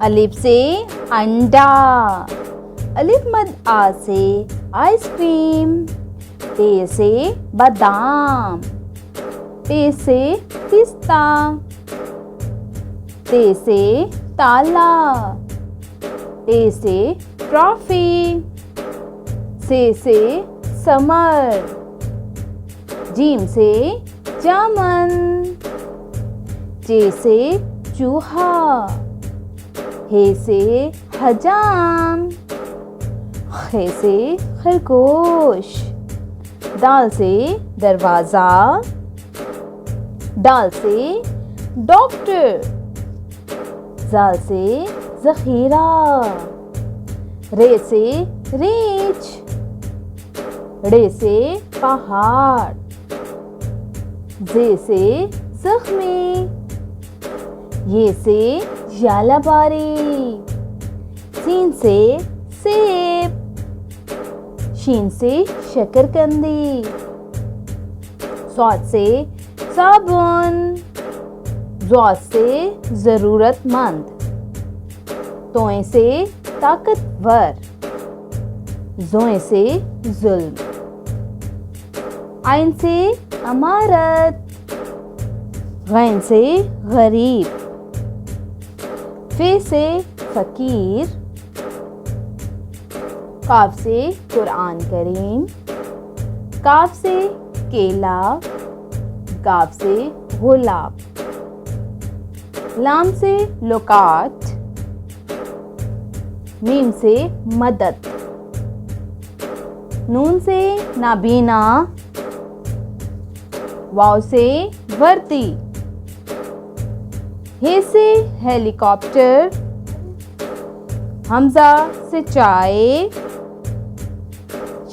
अलिफ से अंडा। अलिफ मद आ से आइसक्रीम। पे से बादाम। पे से पिस्ता। ते से ताला। टे से ट्रॉफी। से समर। जीम से जामन। चे से चूहा। हे से हजाम। खे से खरगोश। दाल से दरवाज़ा। डाल से डॉक्टर। जाल से ज़ख़ीरा। रे से रीछ। रे से पहाड़। जे से ज़ख्मी। ये से जालाबारी। सीन से सेब। शीन से शकरकंदी। सौद से साबुन। ज़ौद से ज़रूरतमंद। तोए से ताकतवर। ज़ोए से जुल्म। आइन से अमारत। गैन से गरीब। फे से फ़कीर। काफ से कुरान करीम। काफ से केला। गाफ से गुलाब। लाम से लुकात। मीम से मदद। नून से नाबीना। वाव से वर्दी। हे से हेलीकॉप्टर। हमजा से चाय।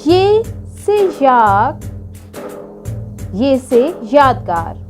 ये से याक। ये से यादगार।